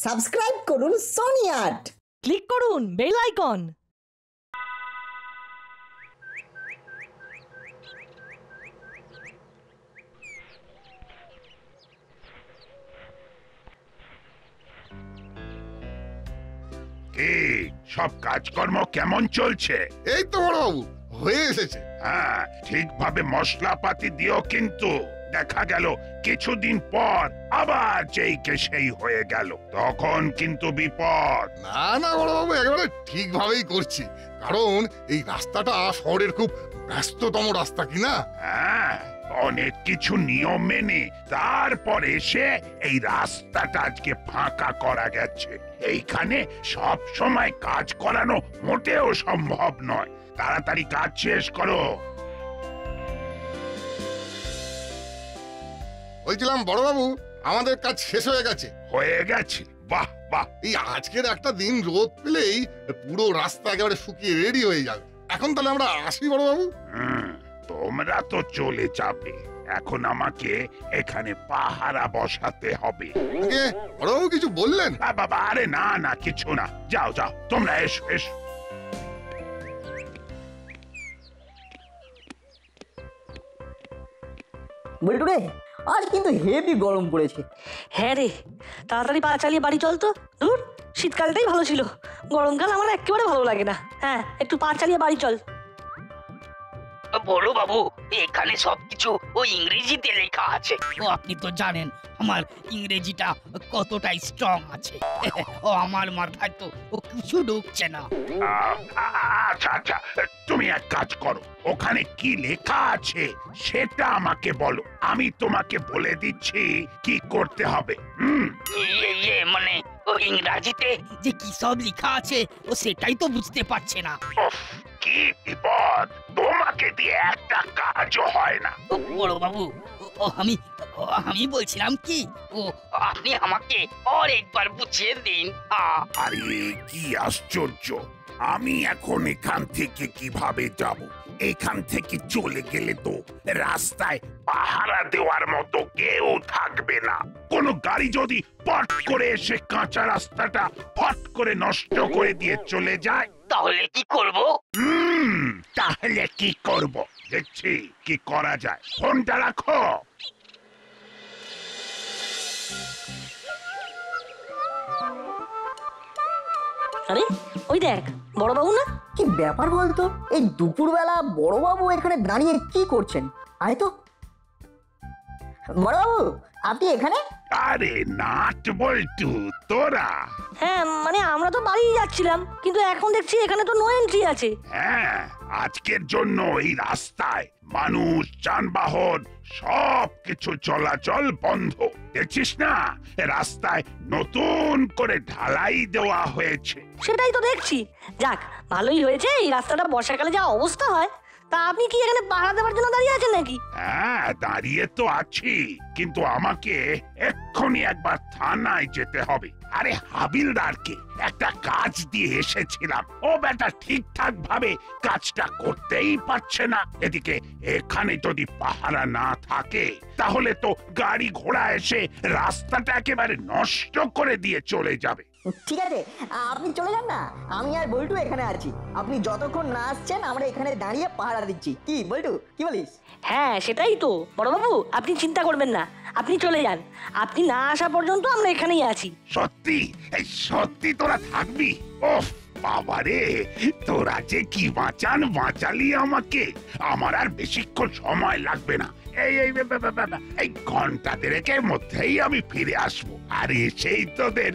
Subscribe করুন Sony আট। Click করুন বেল আইকন। সব কাজকর্ম কেমন চলছে? এই তো বড়বাবু হয়ে এসেছে। হ্যাঁ, ঠিকভাবে মশলাপাতি দিও, কিন্তু দেখা গেল কিছুদিন পর আবার যেইকে সেই হয়ে গেল, তখন কিন্তু বিপদ। না না বড়বাবু, একেবারে ঠিকভাবেই করছি, কারণ এই রাস্তাটা শহরের খুব ব্যস্ততম রাস্তা কিনা। হ্যাঁ, অনেক কিছু নিয়ম মেনে তারপরে এসে এই রাস্তাটা আজকে ফাঁকা করা গেছে। এইখানে সব সময় কাজ করানো মোটেও সম্ভব নয়। তাড়াতাড়ি কাজ শেষ করো। বলছিলাম বড়বাবু, আমাদের কাজ শেষ হয়ে গেছে। হয়ে গেছে? বাহ বাহ। এই আজকের একটা দিন রোদ পেলেই পুরো রাস্তা একেবারে শুকিয়ে রেডি হয়ে যাবে। এখন তাহলে আমরা আসি বড়বাবু। তোমরা তো চলে যাবে, এখন আমাকে এখানে পাহারা বসাতে হবে। বড়বাবু কিছু বললেন? বাবা, আরে না না, কিছু না, যাও যাও, তোমরা এসো এসো। বল্টু রে, আজ কিন্তু হেভি গরম পড়েছে। হ্যাঁ রে, তাড়াতাড়ি পা চালিয়ে বাড়ি চল তো। দূর, শীতকালটাই ভালো ছিল, গরমকাল আমার একেবারে ভালো লাগে না। হ্যাঁ, একটু পা চালিয়ে বাড়ি চল। বড় বাবু, এখানে সবকিছু ওই ইংরেজিতে লেখা আছে। ও আপনি তো জানেন আমার ইংরেজিটা কতটা স্ট্রং আছে। ও আমার মাথায় তো ও কিছু ঢুকছে না। আচ্ছা আচ্ছা, তুমি এক কাজ করো, ওখানে কি লেখা আছে সেটা আমাকে বলো, আমি তোমাকে বলে দিচ্ছি কি করতে হবে। মানে ও ইংরেজিতে যে কি সব লেখা আছে ও সেটাই তো বুঝতে পারছে না। কি বিপদ, তোমাকে দিয়ে একটা কাজও হয় না। বড় বাবু, আমি বলছিলাম কি, ও আপনি আমাকে আর একবার বুঝিয়ে দিন। আরে কি আশ্চর্য, আমি এখন এখান থেকে কিভাবে যাব? এখান থেকে চলে গেলে তো রাস্তায় পাহারা দেওয়ার মতো কেউ থাকবে না। কোনো গাড়ি যদি পট করে এসে কাঁচা রাস্তাটা ফট করে নষ্ট করে দিয়ে চলে যায়, তাহলে কি করব? তাহলে কি করব, দেখছি কি করা যায়। ফোনটা রাখো। আরে ওই দেখ, বড়বাবু না? কি ব্যাপার বলতো, এই দুপুরবেলা বড়বাবু এখানে দাঁড়িয়ে কি করছেন? আয় তো বড়বাবু, আপনি এখানে? আরে নাট বল্টু, তোরা? হ্যাঁ, মানে আমরা তো বাড়ি যাচ্ছিলাম, কিন্তু এখন দেখছি এখানে তো নো এন্ট্রি আছে। হ্যাঁ, আজকের জন্য এই রাস্তায় মানুষ, যানবাহন সব কিছু চলাচল বন্ধ। দেখছিস না, রাস্তায় নতুন করে ঢালাই দেওয়া হয়েছে। সেটাই তো দেখছি। যাক, ভালোই হয়েছে, এই রাস্তাটা বর্ষাকালে যা অবস্থা হয়। তা আপনি কি এখানে পাহারা দেওয়ার জন্য দাঁড়িয়ে আছেন নাকি? হ্যাঁ, দাঁড়িয়ে তো আছি, কিন্তু আমাকে এক্ষুনি একবার থানায় যেতে হবে। আরে হাবিলদারকে একটা কাজ দিয়ে এসেছিলাম, ও বেটা ঠিকঠাক ভাবে কাজটা করতেই পারছে না। এদিকে এখানে যদি পাহারা না থাকে তাহলে তো গাড়ি ঘোড়া এসে রাস্তাটা একেবারে নষ্ট করে দিয়ে চলে যাবে। ঠিক আছে, আপনি চলে যান না, আমি আর বল্টু এখানে আছি। আপনি যতক্ষণ না আসছেন আমরা এখানে দাঁড়িয়ে পাহারা দিচ্ছি। কি বল্টু, কি বলিস? হ্যাঁ, সেটাই তো বড়বাবু, আপনি চিন্তা করবেন না, আপনি চলে যান। আপনি না আসা পর্যন্ত আমরা এখানেই আছি। সত্যি? এই সত্যি তোরা থাকবি? ওফ বাবারে, তোরা যে কি বাঁচালি আমাকে। আমার আর বেশিক্ষণ সময় লাগবে না, এই ঘন্টা দেড়েকের মধ্যেই আমি ফিরে আসবো, আর এসেই তোদের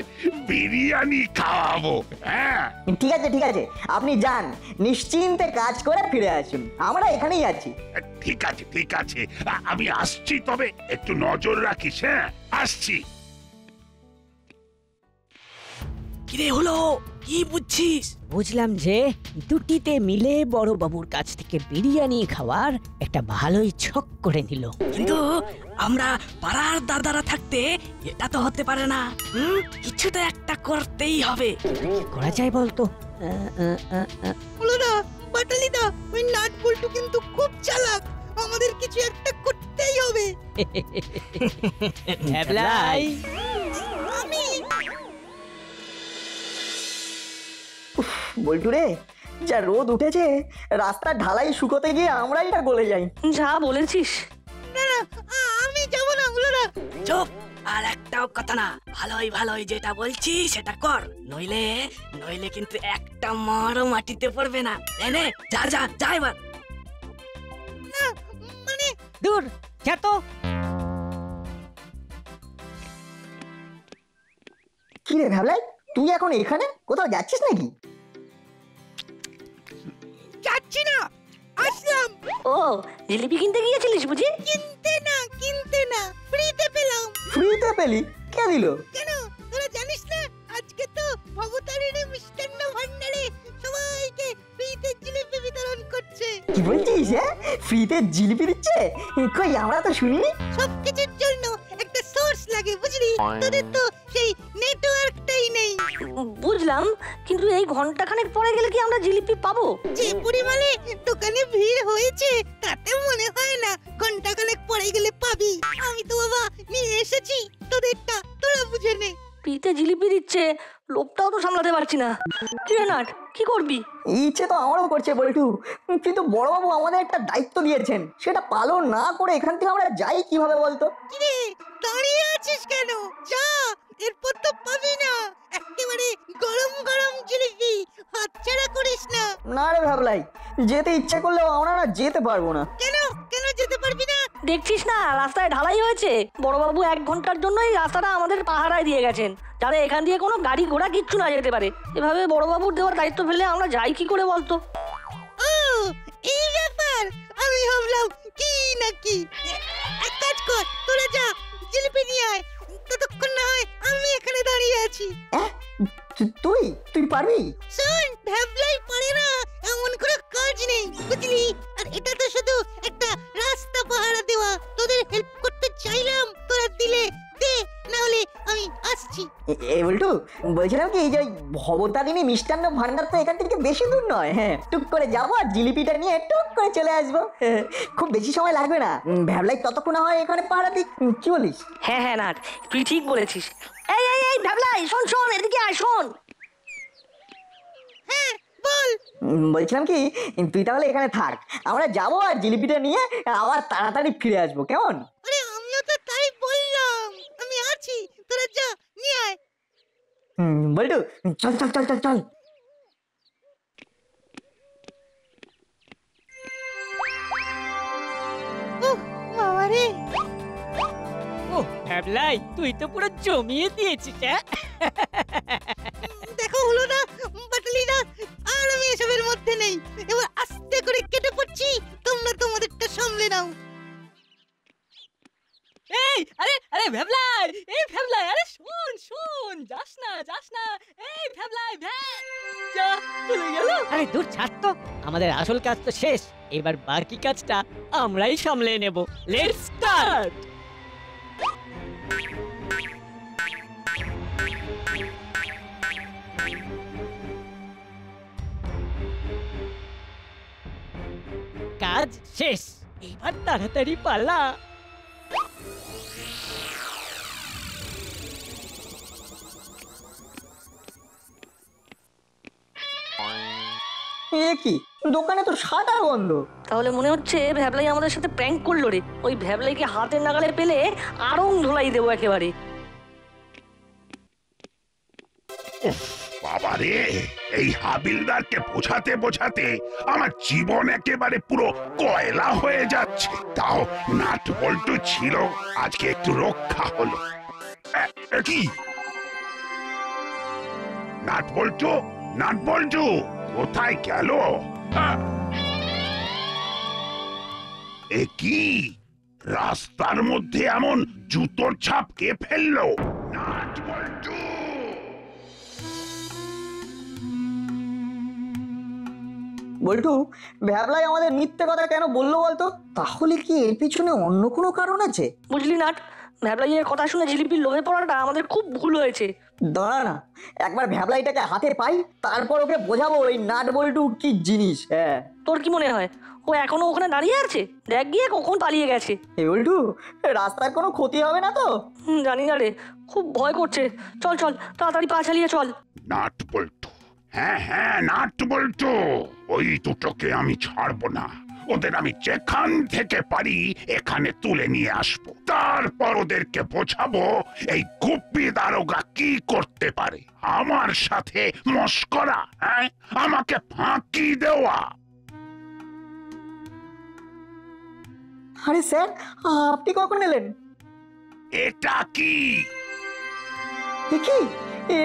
বিরিয়ানি খাওয়াবো। হ্যাঁ ঠিক আছে ঠিক আছে, আপনি যান, নিশ্চিন্তে কাজ করে ফিরে আসুন, আমরা এখানেই আছি। ঠিক আছে ঠিক আছে, আমি আসছি, তবে একটু নজর রাখিস। হ্যাঁ, আসছি। কিরে হলো, কি বুঝছিস? বুঝলাম যে দুটিতে মিলে বড় বাবুর কাছ থেকে বিরিয়ানি খাওয়ার একটা ভালোই ছক করে নিল। কিন্তু আমরা পাড়ার দাদারা থাকতে এটা তো হতে পারে না। কিছু তো একটা করতেই হবে। কি করা যায় বলতো? বলো না বাটালিদা, ওই নাট বল্টু কিন্তু খুব চালাক, আমাদের কিছু একটা করতেই হবে। ভ্যাবলাই, আমি বল্টু রে, যা রোদ উঠেছে, রাস্তা ঢালাই শুকোতে গিয়ে আমরাই না গলে যাই। যা বলেছিস। না না, আমি যাবো না হলোরা। চুপ, আর একটাও কথা না। ভালোই ভালোই যেটা বলছি সেটা কর, নইলে নইলে কিন্তু একটা মারও মাটিতে পড়বে না। নে যা যা যা এবার। না মানে দূর যা তো। কি রে ভ্যাবলাই, তুই এখন এখানে কোথাও যাচ্ছিস নাকি? যাচ্ছি না, আসলাম। ও, জিলিপি কিনতে গিয়েছিলিস বুঝি? কিনতে না, ফ্রিতে পেলাম। ফ্রিতে পেলি? কে দিল? কেন তোরা জানিস না আজকে তো ভবতারিণী মিষ্টান্ন ভান্ডারে সবাইকে ফ্রিতে জিলিপি বিতরণ করছে। কি বলছিস? হ্যাঁ, ফ্রিতে জিলিপি দিচ্ছে? কই আমরা তো শুনিনি। সবকিছুর জন্য একটা সোর্স লাগে বুঝলি, তোদের তো সেই নেটওয়ার্কটাই নেই। বুঝলাম, কিন্তু এই ঘন্টাখানেক পরে গেলে কি আমরা জিলিপি পাবো? যে পরিমাণে দোকানে ভিড় হয়েছে তাতে মনে হয় না ঘন্টাখানেক পরে গেলে পাবি। আমি তো বাবা নিয়ে এসেছি তোদেরটা, তোরা বুঝে নে। ফ্রিতে জিলিপি দিচ্ছে, লোভটাও তো সামলাতে পারছি না। কি রে নাট, কি করবি? ইচ্ছে তো আমারও করছে বল্টু, কিন্তু বড়বাবু আমাদের একটা দায়িত্ব দিয়েছেন, সেটা পালন না করে এখান থেকে আমরা যাই কিভাবে বলতো? কিরে দাঁড়িয়ে আছিস কেন? যা, এরপর তো পাবি না একেবারে গরম গরম জিলিপি, হাতছাড়া করিস না। না রে ভাবলাই, যেতে ইচ্ছে করলেও আমরা না যেতে পারবো না। কেন কেন যেতে পারবি না? দেখছিস না রাস্তায় ঢালাই হয়েছে। বড়বাবু 1 ঘন্টার জন্য এই রাস্তাটা আমাদের পাহারায় দিয়ে গেছেন, যাতে এখান দিয়ে কোনো গাড়ি ঘোড়া কিচ্ছু না যেতে পারে। এভাবে বড়বাবুর দেওয়ার দায়িত্ব ফেলে আমরা যাই কি করে বলতো? ও এই ব্যাপার, আমি ভাবলাম কি নাকি। এক কাজ কর, তোরা যা জিলিপি নিয়ে আয়, ততক্ষণ না হয় আমি এখানে দাঁড়িয়ে আছি। তুই তুই পারবি? শোন, ভ্যাবলাই পারে না এমন কোনো কাজ নেই বুঝলি। আর এটা তো শুধু একটা রাস্তা পাহারা দেওয়া, তোদের হেল্প করতে চাইলাম, তোরা দিলে দে, না হলে আমি আসছি। এই বল্টু, বলছিলাম কি, এই যে ভবতারিণী মিষ্টান্ন ভান্ডার তো এখান থেকে বেশি দূর নয়। হ্যাঁ, টুক করে যাবো আর জিলিপিটা নিয়ে টুক করে চলে আসবো। খুব বেশি সময় লাগবে না। ভ্যাবলাই ততক্ষণ হয় এখানে পাহারা দিক, কি বলিস? হ্যাঁ হ্যাঁ নাট, তুই ঠিক বলেছিস। এই এই এই ভ্যাবলাই, শোন শোন, এদিকে আয় শোন। হ্যাঁ বল। বলছিলাম কি, তুই তাহলে এখানে থাক, আমরা যাবো আর জিলিপিটা নিয়ে আবার তাড়াতাড়ি ফিরে আসবো, কেমন? আরে আমিও তো তাই বললাম, আমি আছি, তোরা যা নিয়ে আয়। বল্টু, চল চল চল চল চল। বাবা রে, ও ভ্যাবলাই, তুই তো পুরো জমিয়ে দিয়েছিস। দেখো হলো না বাটালি না, আর আমি এসবের মধ্যে নেই। এবার আস্তে করে কেটে পড়ছি, তোমরা তোমাদেরটা সামলে নাও। এই আরে আরে ভ্যাবলাই, এই ভ্যাবলাই, আরে শোন শোন, যাস না যাস না। এই ভ্যাবলাই, যা চলে গেল। আরে দূর ছাড় তো, আমাদের আসল কাজ তো শেষ, এবার বাকি কাজটা আমরাই সামলে নেব। Let's start. কাজ শেষ, এবার তাড়াতাড়ি পালা। এ কি, দোকানে তো শাটার বন্ধ। তাহলে মনে হচ্ছে ভ্যাবলাই আমাদের সাথে প্র্যাঙ্ক করলো রে। ওই ভ্যাবলাইকে হাতের নাগালে পেলে আড়ং ধোলাই দেবো একেবারে। বাবারে, এই হাবিলদারকে বোঝাতে বোঝাতে আমার জীবন একেবারে পুরো কয়লা হয়ে যাচ্ছে। তাও নাট বল্টু ছিল, আজকে একটু রক্ষা হলো। কি নাট বল্টু, নাট বল্টু কোথায় গেল? এ কি, রাস্তার মধ্যে এমন জুতোর ছাপ কে ফেললো? নাট বল্টু! বল্টু, ভ্যাবলাই আমাদের মিথ্যে কথা কেন বললো বলতো? তাহলে কি এর পিছনে অন্য কোনো কারণ আছে? বুঝলি নাট, ভ্যাবলাইয়ের কথা শুনে জিলিপির লোভে পড়াটা আমাদের খুব ভুল হয়েছে। দাঁড়া না, একবার ভ্যাবলাইটাকে হাতে পাই, তারপর ওকে বোঝাবো এই নাট বল্টু কি জিনিস। হ্যাঁ, তোর কি মনে হয় ও এখনো ওখানে দাঁড়িয়ে আছে? দেখ গিয়ে কখন পালিয়ে গেছে। এই বল্টু, রাস্তার কোনো ক্ষতি হবে না তো? জানি না রে, খুব ভয় করছে। চল চল, তাড়াতাড়ি পা চালিয়ে চল। নাট বল্টু, হ্যাঁ হ্যাঁ, নাট বল্টু, ওই দুটোকে আমি ছাড়বো না। ওদের আমি যেখান থেকে পারি এখানে তুলে নিয়ে আসবো, তারপর ওদেরকে বোঝাবো এই গুপ্পি দারোগা কি করতে পারে। আমার সাথে মস্করা, হ্যাঁ, আমাকে ফাঁকি দেওয়া। আরে স্যার, আপনি কখন এলেন? এটা কি? কি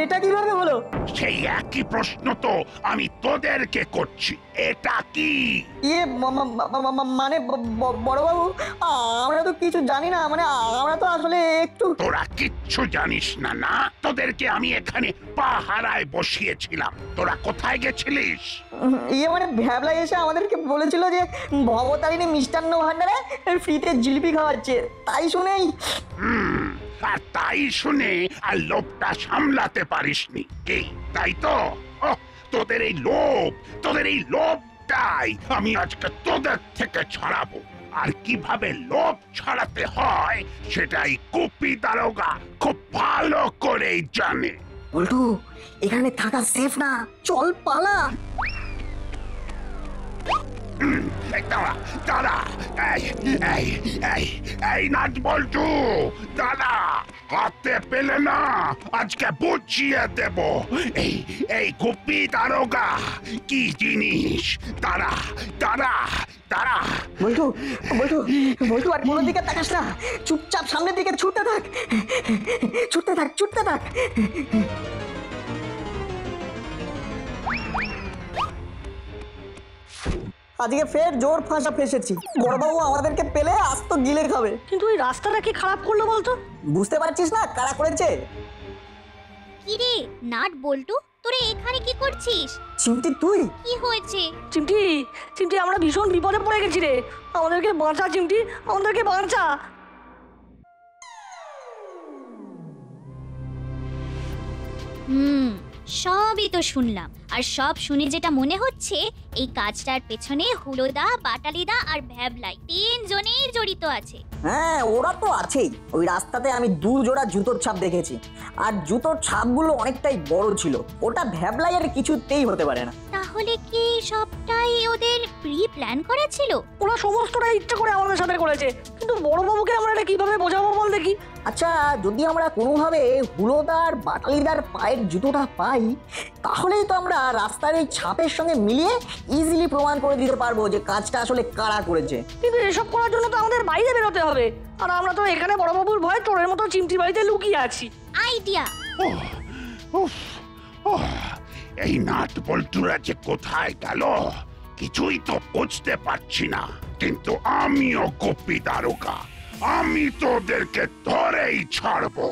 এটা কিভাবে হলো? সেই একই প্রশ্ন তো আমি তোদেরকে করছি, এটা কি? ইয়ে মানে বড়বাবু, আমরা তো কিছু জানি না, মানে আমরা তো আসলে একটু। তোরা কিচ্ছু জানিস না? না, তোদেরকে আমি এখানে পাহারায় বসিয়েছিলাম, তোরা কোথায় গেছিলিস? ইয়ে মানে ভ্যাবলা এসে আমাদেরকে বলেছিল যে ভবতারিণী মিষ্টান্ন ভান্ডারে ফ্রিতে জিলিপি খাওয়াচ্ছে, তাই শুনেই। আর তাই শুনে আর লোভটা সামলাতে পারিসনি, কি তাই তো? তোদের এই লোভটাই আমি আজকে তোদের থেকে ছাড়াবো। আর কিভাবে লোভ ছাড়াতে হয় সেটাই গুপ্পি দারোগা খুব ভালো করেই জানে। বল্টু, এখানে থাকা সেফ না, চল পালা। দাদা, এই নাট বল্টু, দাদা, হাতে পেলে না আজকে বুঝিয়ে দেব এই গুপ্পি দারোগা কি জিনিস। দাঁড়া দাঁড়া দাঁড়া। বল্টু বল্টু বল্টু, আর কোনো দিকে তাকাস না, চুপচাপ সামনের দিকে ছুটতে থাক, ছুটতে থাক, ছুটতে থাক। আজকে ফের জোর ফাঁসা ফেসেছি, বড়বাবু আমাদেরকে পেলে আস্ত গিলে খাবে। কিন্তু ওই রাস্তাটা কি খারাপ করলো বলতো? বুঝতে পারছিস না কারা করেছে? কিরে নাট বল্টু, তোরা এখানে কি করছিস? চিমটি তুই? কি হয়েছে? চিমটি, চিমটি, আমরা ভীষণ বিপদে পড়ে গেছি রে, আমাদেরকে বাঁচা চিমটি, আমাদেরকে বাঁচা। সবই তো শুনলাম, আর সব শুনে যেটা মনে হচ্ছে এই কাজটার পেছনে হুলোদা, বাটালিদা আর ভ্যাবলাই তিনজনেই জড়িত আছে। হ্যাঁ, ওরা তো আছেই। ওই রাস্তাতে আমি 2 জোড়া জুতোর ছাপ দেখেছি, আর জুতোর ছাপগুলো অনেকটাই বড় ছিল। ওটা ভ্যাবলাইয়ের কিছুতেই হতে পারে না। তাহলে কি সবটাই ওদের প্রি প্ল্যান করা ছিল? ওরা সমস্তটা ইচ্ছা করে আমাদের সাথে করেছে, কিন্তু বড়বাবুকে আমরা এটা কিভাবে বোঝাবো বল দেখি? আচ্ছা, যদি আমরা কোনোভাবে হুলোদার বাটালিদার পায়ের জুতোটা পাই, তাহলেই তো আমরা রাস্তার এই ছাপের সঙ্গে মিলিয়ে ইজিলি প্রমাণ করে দিতে পারবো যে কাজটা আসলে কারা করেছে। কিন্তু এসব করার জন্য তো আমাদের বাইরে বেরোতে হবে, আর আমরা তো এখানে বড়বাবুর ভয়ে চোরের মতো চিমটি বাড়িতে লুকিয়ে আছি। আইডিয়া! এই নাট বল্টুরা যে কোথায় গেল কিছুই তো বুঝতে পারছি না, কিন্তু আমিও গুপ্পি দারোগা, আমি তো ওদেরকে ধরেই ছাড়বো।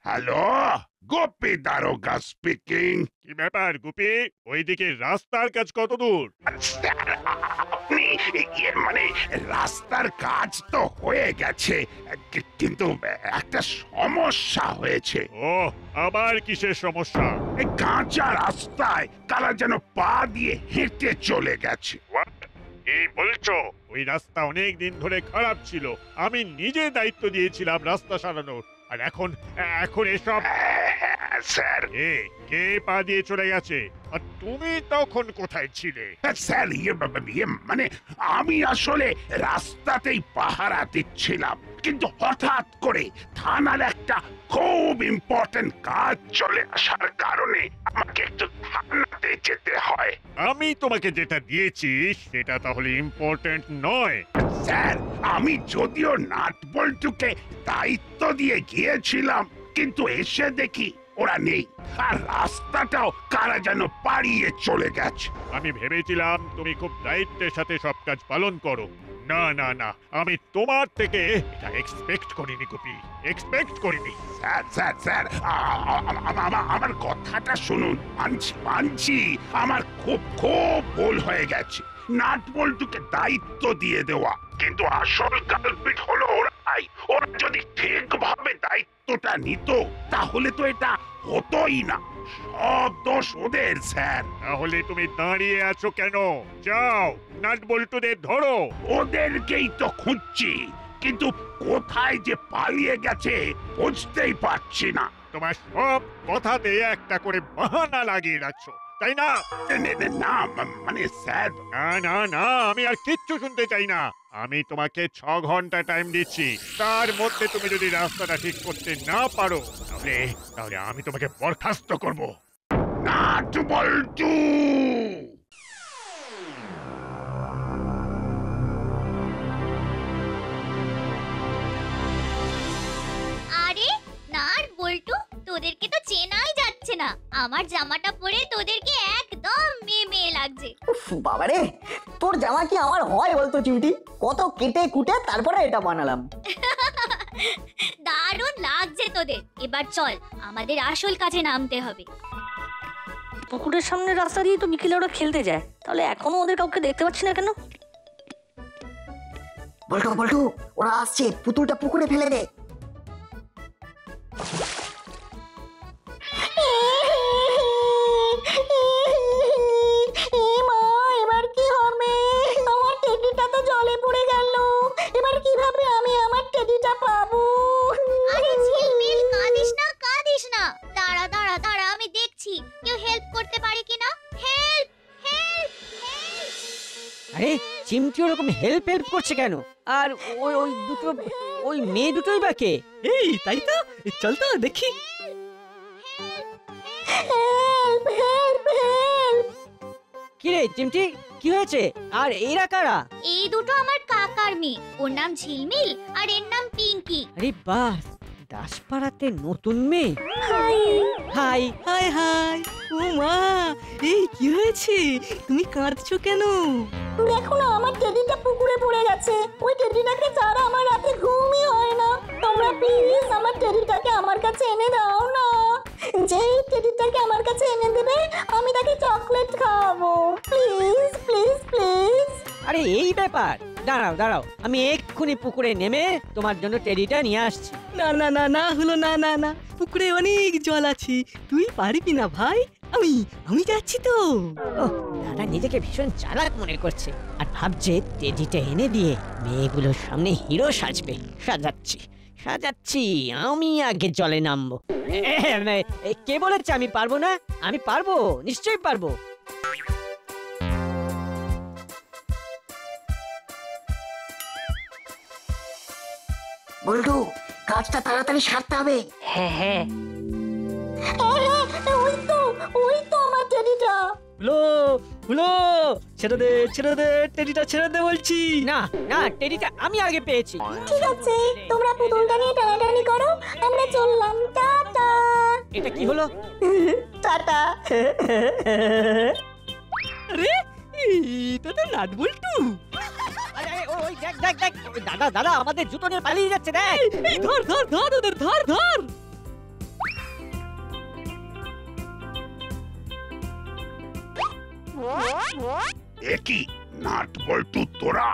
হ্যালো, গুপ্পি দারোগা স্পিকিং। কি ব্যাপার গুপি, ওইদিকে রাস্তার কাজ কত দূর? আপনি মানে রাস্তার কাজ তো হয়ে গেছে, কিন্তু একটা সমস্যা হয়েছে। ও, আবার কিসের সমস্যা? এই কাঁচা রাস্তায় কারা যেন পা দিয়ে হেঁটে চলে গেছে। এই বলছো ওই রাস্তা অনেক দিন ধরে খারাপ ছিল, আমি নিজে দায়িত্ব দিয়েছিলাম রাস্তা সারানোর, আর এখন এসব? স্যার, কে পা দিয়ে চলে গেছে, আর তুমি তখন কোথায় ছিলে? স্যার, মানে আমি আসলে রাস্তাতেই পাহারা দিচ্ছিলাম, কিন্তু হঠাৎ করে থানার একটা খুব ইম্পর্টেন্ট কাজ চলে আসার কারণে আমাকে একটু থানাতে যেতে হয়। আমি তোমাকে যেটা দিয়েছি সেটা তাহলে ইম্পর্টেন্ট নয়? স্যার, আমি যদিও নাট বল্টুকে দায়িত্ব দিয়ে গিয়েছিলাম, কিন্তু এসে দেখি ওরা নেই, আর রাস্তাটাও কারা যেন পাড়িয়ে চলে গেছে। আমি ভেবেছিলাম তুমি খুব দায়িত্বের সাথে সব কাজ পালন করো। না না না, আমি তোমার থেকে এটা এক্সপেক্ট করিনি গুপি, এক্সপেক্ট করিনি। স্যার স্যার স্যার, আমার কথাটা শুনুন। মানছি আমার খুব ভুল হয়ে গেছে নাট বল্টুকে দায়িত্ব দিয়ে দেওয়া, কিন্তু আসল কালপিট হলো ওরাই। ওরা যদি ঠিকভাবে দায়িত্বটা নিত তাহলে তো এটা হতোই না। সব দোষ ওদের স্যার। তাহলে তুমি দাঁড়িয়ে আছো কেন? যাও নাট বল্টুদের ধরো। ওদেরকেই তো খুঁজছি, কিন্তু কোথায় যে পালিয়ে গেছে বুঝতেই পারছি না। তোমার সব কথাতে একটা করে বাহানা লাগিয়ে রাখছ, তাই না? না মানে স্যার, না না না, আমি আর কিচ্ছু শুনতে চাই না। আমি তোমাকে 6 ঘন্টা টাইম দিচ্ছি, তার মধ্যে তুমি যদি রাস্তাটা ঠিক করতে না পারো তাহলে তাহলে আমি তোমাকে বরখাস্ত করব। নাট বল্টু! আরে নাট বল্টু, তোদেরকে তো চেনাই যাচ্ছে না। আমার জামাটা পরে তোদেরকে একদম মেয়ে মেয়ে লাগছে। উফ, বাবারে, তোর জামা কি আমার হয় বলতো চিমটি? কত কেটে কুটে তারপরে এটা বানালাম। দারুণ লাগছে তোদের। এবার চল, আমাদের আসল কাজে নামতে হবে। পুকুরের সামনে রাস্তা দিয়ে তো বিকেলে ওরা খেলতে যায়, তাহলে এখনো ওদের কাউকে দেখতে পাচ্ছি না কেন? বল্টু বল্টু, ওরা আসছে, পুতুলটা পুকুরে ফেলে দে। এবার কি হবে? আমার টেডিটা তো জলে পড়ে গেল। এবার কিভাবে আমি আমার টেডিটা পাবো? আরে ঝিলমিল, কাঁদিস না কাঁদিস না। দাঁড়া দাঁড়া দাঁড়া, আমি দেখছি কেউ হেল্প করতে পারে কিনা। Help help help! আরে চিমটি ওরকম হেল্প করছে কেন? আর ওই ওই দুটো ওই মেয়ে দুটোই বা কে? এই তাই তো, চল তো দেখি। Help help help! কি রে চিমটি, কি হয়েছে? আর এরা কারা? এই দুটো আমার কাকার মেয়ে। ওর নাম ঝিলমিল আর এর নাম পিঙ্কি। আরে বাস, দাসপাড়াতে নতুন মেয়ে। High high high! ও মা, এই কি হয়েছে? তুমি কাঁদছো কেন? দেখো না, আমার টেডিটা পুকুরে পড়ে গেছে। ওই টেডিটাকে ছাড়া আমার রাতে ঘুমই হয় না। তোমরা প্লিজ আমার টেডিটাকে আমার কাছে এনে দাও না। যেই টেডিটাকে আমার কাছে এনে দেবে আমি তাকে চকলেট খাওয়াবো। Please please please. আরে এই ব্যাপার, দাঁড়াও দাঁড়াও, আমি এক্ষুনি পুকুরে নেমে তোমার জন্য টেডিটা নিয়ে আসছি। না না না না হলো না না না, পুকুরে অনেক জল আছে, তুই পারবি না ভাই। আমি আমি যাচ্ছি তো। ওহ, দাদা নিজেকে ভীষণ চালাক মনে করছে আর ভাবছে টেডিটা এনে দিয়ে মেয়েগুলোর সামনে হিরো সাজবে। সাজাচ্ছি সাজাচ্ছি, আমি আগে জলে নামবো। কে বলেছে আমি পারবো না? আমি পারবো, নিশ্চয়ই পারবো। বল্টু, কাজটা তাড়াতাড়ি সারতে হবে। হ্যাঁ হ্যাঁ, ওই তো আমার টেডিটা। হলো হলো, ছেড়ে দে ছেড়ে দে, টেডিটা ছেড়ে দে বলছি। না না, টেডিটা আমি আগে পেয়েছি। ঠিক আছে, তোমরা পুতুলটা নিয়ে টানাটানি করো, আমরা চললাম। টাটা। এটা কি হলো? টাটা। আরে এটা তো নাট বল্টু। আরে ওই দেখ দেখ দেখ, ওই দাদা দাদা আমাদের জুতো নিয়ে পালিয়ে যাচ্ছে, দেখ। এই ধর ধর ধর ওদের, ধর ধর। একই নাট বল্টু তোরা?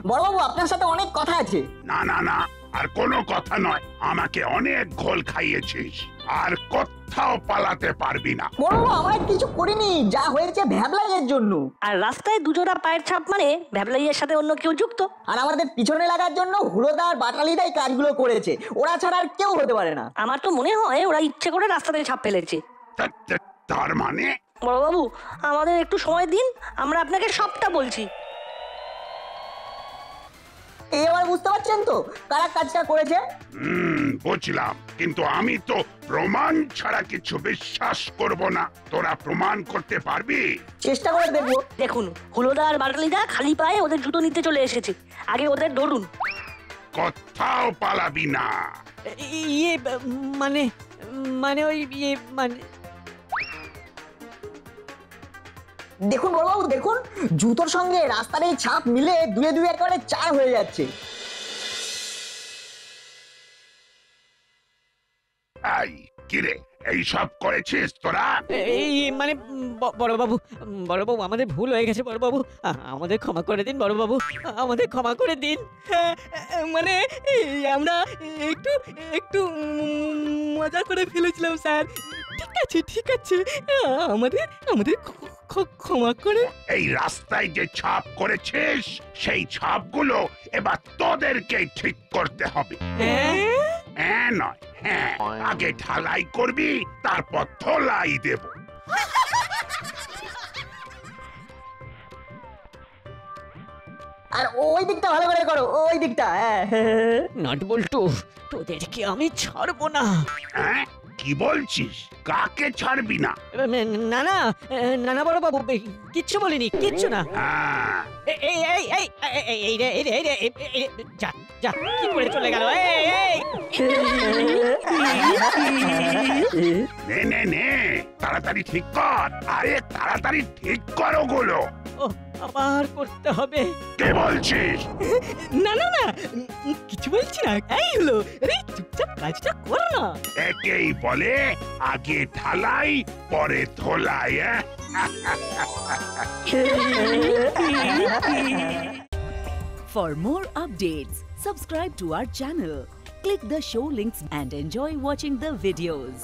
বড়বাবু আপনার সাথে অনেক কথা আছে। না না না, আর কোনো কথা নয়। আমাকে অনেক ঘোল খাইয়েছিস, আর কোথাও পালাতে পারবি না। বড়বাবু আমরা কিছু করিনি, যা হয়েছে ভ্যাবলাইয়ের জন্য। আর রাস্তায় দুজোড়া পায়ের ছাপ মানে ভ্যাবলাইয়ের সাথে অন্য কেউ যুক্ত। আর আমাদের পিছনে লাগার জন্য হুলোদা আর বাটালিদাই কাজগুলো করেছে। ওরা ছাড়া আর কেউ হতে পারে না। আমার তো মনে হয় ওরা ইচ্ছে করে রাস্তাতে ছাপ ফেলেছে। তার মানে? বড়বাবু, আমাদের একটু সময় দিন, আমরা আপনাকে সবটা বলছি। এবার বুঝতে পারছেন তো কারা কাজটা করেছে? বুঝলাম, কিন্তু আমি তো প্রমাণ ছাড়া কিছু বিশ্বাস করব না। তোরা প্রমাণ করতে পারবি? চেষ্টা করে দেখবো। দেখুন, হুলোদা আর বাটালিদা খালি পায়ে ওদের জুতো নিতে চলে এসেছে। আগে ওদের ধরুন। কোথাও পালাবি না। ইয়ে মানে মানে ওই ইয়ে মানে দেখুন বড়বাবু, দেখুন জুতোর সঙ্গে রাস্তার এই ছাপ মিলে দুয়ে দুয়ে একেবারে 4 হয়ে যাচ্ছে। এই কিরে, এই সব করেছিস তোরা? এই মানে বড়বাবু আমাদের ভুল হয়ে গেছে বড়বাবু, আমাদের ক্ষমা করে দিন বড়বাবু, আমাদের ক্ষমা করে দিন। মানে আমরা একটু একটু মজা করে ফেলেছিলাম স্যার। ঠিক আছে ঠিক আছে, আমাদের আমাদের ক্ষমা করে এই রাস্তায় যে ছাপ করেছিস সেই ছাপগুলো এবার তোদেরকেই ঠিক করতে হবে। হ্যাঁ নয় হ্যাঁ, আগে ঢালাই করবি তারপর ধোলাই দেব। আর ওই দিকটা ভালো করে করো, ওই দিকটা। নাট বল্টু, তোদেরকে আমি ছাড়বো না। হ্যাঁ কি বলছিস? কাকে ছাড়বি না? না না না না বড় বাবু, কিচ্ছু বলিনি, কিচ্ছু না। হ্যাঁ, এই এই এই এই এই এই রে এই রে এই রে যা যা, কি করে চলে গেল? এই এই নে নে নে, তাড়াতাড়ি ঠিক কর। আরে তাড়াতাড়ি ঠিক কর ওগুলো। ও, আবার করতে হবে। কে বলছিস? না না না, কিছু বলছি না। এই হলো, আরে চুপচাপ কাজটা কর না। একেই বলে আগে ঢালাই পরে ধোলাই। For more updates, subscribe to our channel, click the show links and enjoy watching the videos.